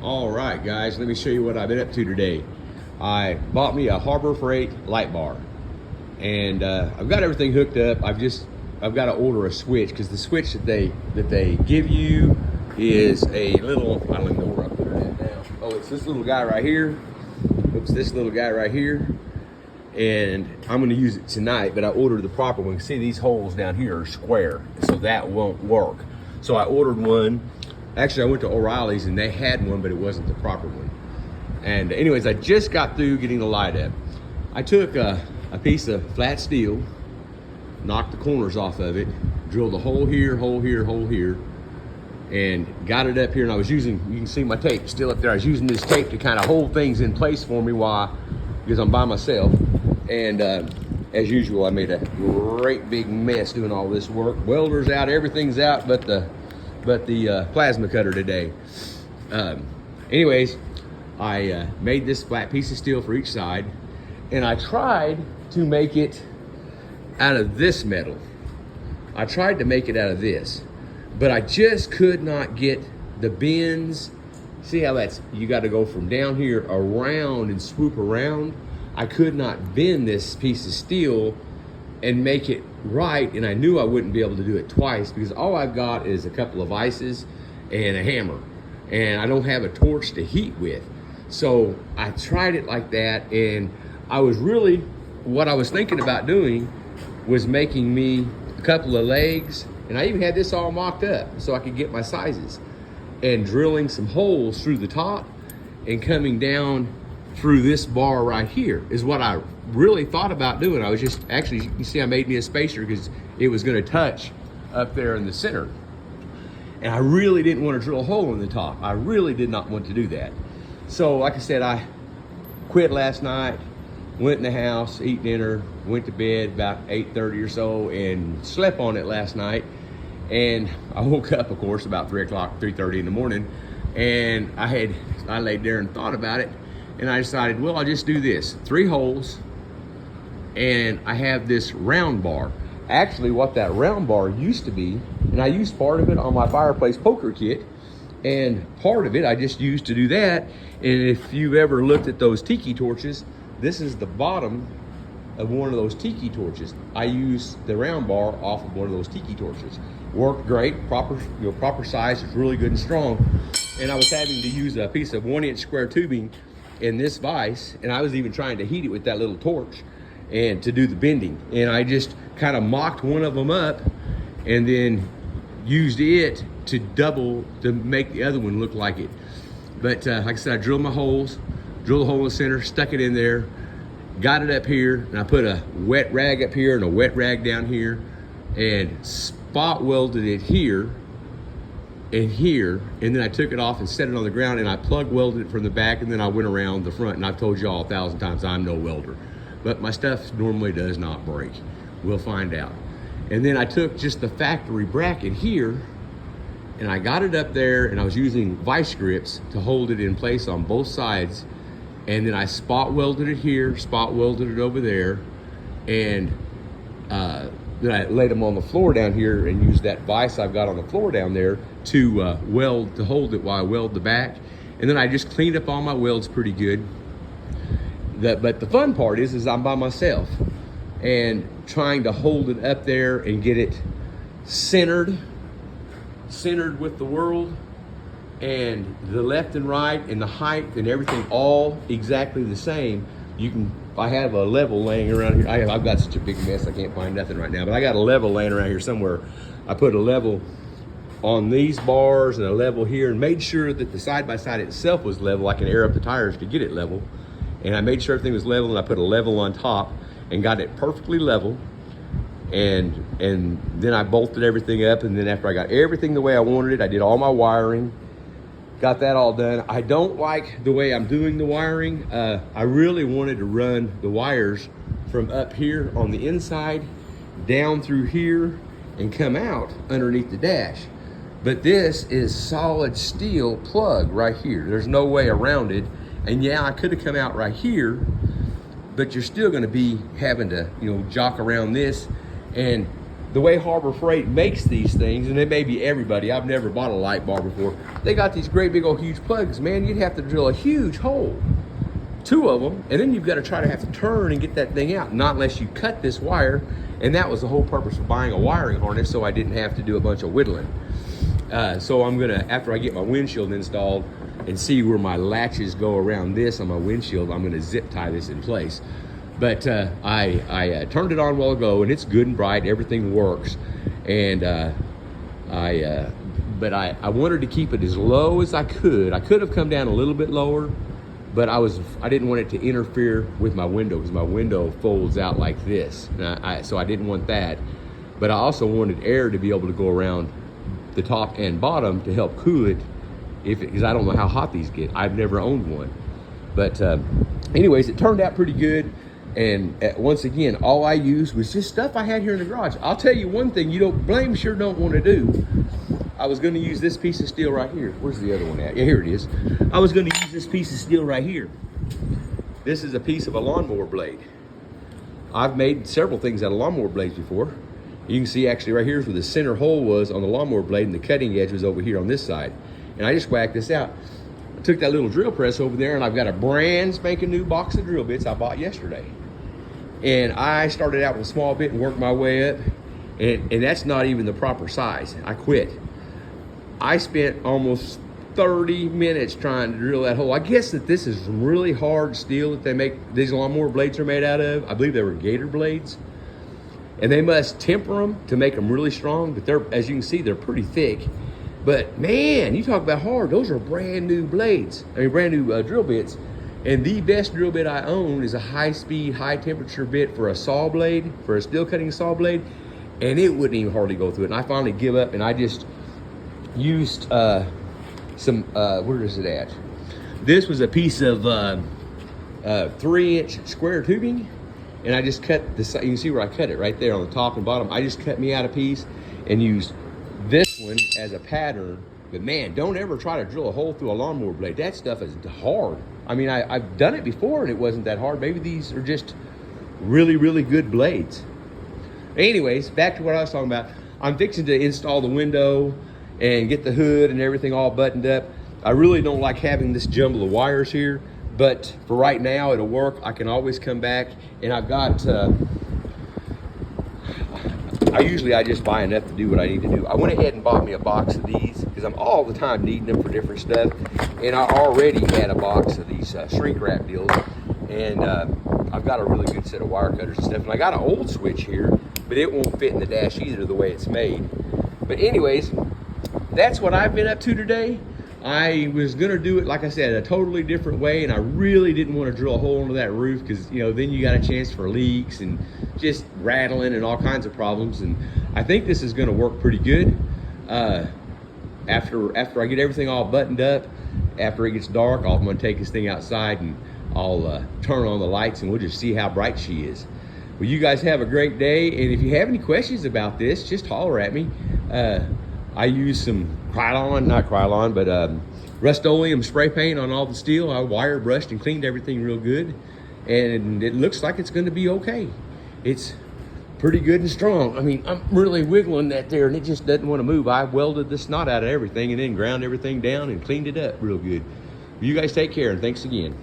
All right, guys, let me show you what I've been up to today. I bought me a Harbor Freight light bar, and I've got everything hooked up. I've got to order a switch because the switch that they give you is a little, I don't even know where I put it now. Oh, it's this little guy right here. Oops, this little guy right here. And I'm going to use it tonight, but I ordered the proper one. See, these holes down here are square, so that won't work. So I ordered one. Actually, I went to O'Reilly's and they had one, but it wasn't the proper one. And anyways, I just got through getting the light up. I took a piece of flat steel, knocked the corners off of it, drilled a hole here, and got it up here. And I was using, you can see my tape still up there. I was using this tape to kind of hold things in place for me because I'm by myself. And as usual, I made a great big mess doing all this work. Welder's out, everything's out, but the plasma cutter today. Anyways, I made this flat piece of steel for each side, and I tried to make it out of this metal. I tried to make it out of this, but I just could not get the bends. See how you got to go from down here around and swoop around. I could not bend this piece of steel and make it right, and I knew I wouldn't be able to do it twice because all I've got is a couple of vices and a hammer, and I don't have a torch to heat with. So I tried it like that, and what I was thinking about doing was making me a couple of legs, and I even had this all mocked up so I could get my sizes, and drilling some holes through the top and coming down through this bar right here is what I really thought about doing. I was just, actually, you can see I made me a spacer because it was going to touch up there in the center. And I really didn't want to drill a hole in the top. I really did not want to do that. So like I said, I quit last night, went in the house, ate dinner, went to bed about 8:30 or so, and slept on it last night. And I woke up, of course, about 3:30 in the morning, and I laid there and thought about it. And I decided, well, I'll just do this. 3 holes, and I have this round bar. Actually, what that round bar used to be, and I used part of it on my fireplace poker kit, and part of it I just used to do that. And if you've ever looked at those tiki torches, this is the bottom of one of those tiki torches. I used the round bar off of one of those tiki torches. Worked great, proper size, it's really good and strong. And I was having to use a piece of 1-inch square tubing in this vise, and I was even trying to heat it with that little torch and to do the bending. And I just kind of mocked one of them up and then used it to make the other one look like it. But like I said, I drilled my holes, drilled a hole in the center, stuck it in there, got it up here, and I put a wet rag up here and a wet rag down here, and spot welded it here and here, and then I took it off and set it on the ground, and I plug welded it from the back, and then I went around the front. And I've told you all 1,000 times I'm no welder, but my stuff normally does not break. We'll find out. And then I took just the factory bracket here, and I got it up there, and I was using vice grips to hold it in place on both sides. And then I spot welded it here, spot welded it over there, and then I laid them on the floor down here and used that vise I've got on the floor down there to weld, to hold it while I weld the back. And then I just cleaned up all my welds pretty good. But the fun part is I'm by myself and trying to hold it up there and get it centered with the world, and the left and right and the height and everything all exactly the same. I have a level laying around here. I've got such a big mess, I can't find nothing right now, but I got a level laying around here somewhere. I put a level on these bars and a level here, and made sure that the side-by-side itself was level. I can air up the tires to get it level. And I made sure everything was level, and I put a level on top and got it perfectly level. And then I bolted everything up, and then after I got everything the way I wanted it, I did all my wiring. Got that all done. I don't like the way I'm doing the wiring. I really wanted to run the wires from up here on the inside down through here and come out underneath the dash. But this is solid steel plug right here. There's no way around it. And yeah, I could have come out right here, but you're still gonna be having to, jock around this. And the way Harbor Freight makes these things, and it may be everybody, I've never bought a light bar before, they got these great big old huge plugs. Man, you'd have to drill a huge hole, 2 of them, and then you've got to try to have to turn and get that thing out, not unless you cut this wire. And that was the whole purpose of buying a wiring harness, so I didn't have to do a bunch of whittling. So I'm gonna, after I get my windshield installed and see where my latches go around this on my windshield, I'm gonna zip tie this in place. But I turned it on a while ago, and it's good and bright. Everything works, and but I wanted to keep it as low as I could. I could have come down a little bit lower, but I didn't want it to interfere with my window, because my window folds out like this, and so I didn't want that. But I also wanted air to be able to go around the top and bottom to help cool it, because I don't know how hot these get. I've never owned one. But anyways, it turned out pretty good. And once again, all I used was just stuff I had here in the garage. I'll tell you one thing you don't want to do. I was going to use this piece of steel right here. Where's the other one at? Yeah, here it is. I was going to use this piece of steel right here. This is a piece of a lawnmower blade. I've made several things out of lawnmower blades before. You can see actually right here is where the center hole was on the lawnmower blade, and the cutting edge was over here on this side. And I just whacked this out. I took that little drill press over there, and I've got a brand spanking new box of drill bits I bought yesterday. And I started out with a small bit and worked my way up, and that's not even the proper size. I quit. I spent almost 30 minutes trying to drill that hole. I guess that this is some really hard steel that they make, these lawnmower blades are made out of. I believe they were Gator blades. And they must temper them to make them really strong, but they're, as you can see, they're pretty thick. But man, you talk about hard, those are brand new blades. I mean, brand new drill bits. And the best drill bit I own is a high-speed, high-temperature bit for a saw blade, for a steel cutting saw blade, and it wouldn't even hardly go through it. And I finally give up, and I just used some, where is it at? This was a piece of 3-inch square tubing, and I just cut this. You can see where I cut it right there on the top and bottom. I just cut me out a piece and used this one as a pattern. But man, don't ever try to drill a hole through a lawnmower blade. That stuff is hard. I mean, I've done it before and it wasn't that hard. Maybe these are just really, really good blades. Anyways, back to what I was talking about. I'm fixing to install the window and get the hood and everything all buttoned up. I really don't like having this jumble of wires here, but for right now, it'll work. I can always come back, and I've got, I just buy enough to do what I need to do. I went ahead and bought me a box of these because I'm all the time needing them for different stuff. And I already had a box of these shrink wrap deals. And I've got a really good set of wire cutters and stuff. And I got an old switch here, but it won't fit in the dash either the way it's made. But anyways, that's what I've been up to today. I was gonna do it, like I said, a totally different way, and I really didn't want to drill a hole into that roof because, you know, then you got a chance for leaks and just rattling and all kinds of problems. And I think this is gonna work pretty good. After I get everything all buttoned up, after it gets dark, I'm gonna take this thing outside and I'll turn on the lights and we'll just see how bright she is. Well, you guys have a great day, and if you have any questions about this, just holler at me. I use some Rust-Oleum spray paint on all the steel. I wire brushed and cleaned everything real good, and it looks like it's going to be okay. It's pretty good and strong. I mean, I'm really wiggling that there, and it just doesn't want to move. I welded the snot out of everything and then ground everything down and cleaned it up real good. You guys take care, and thanks again.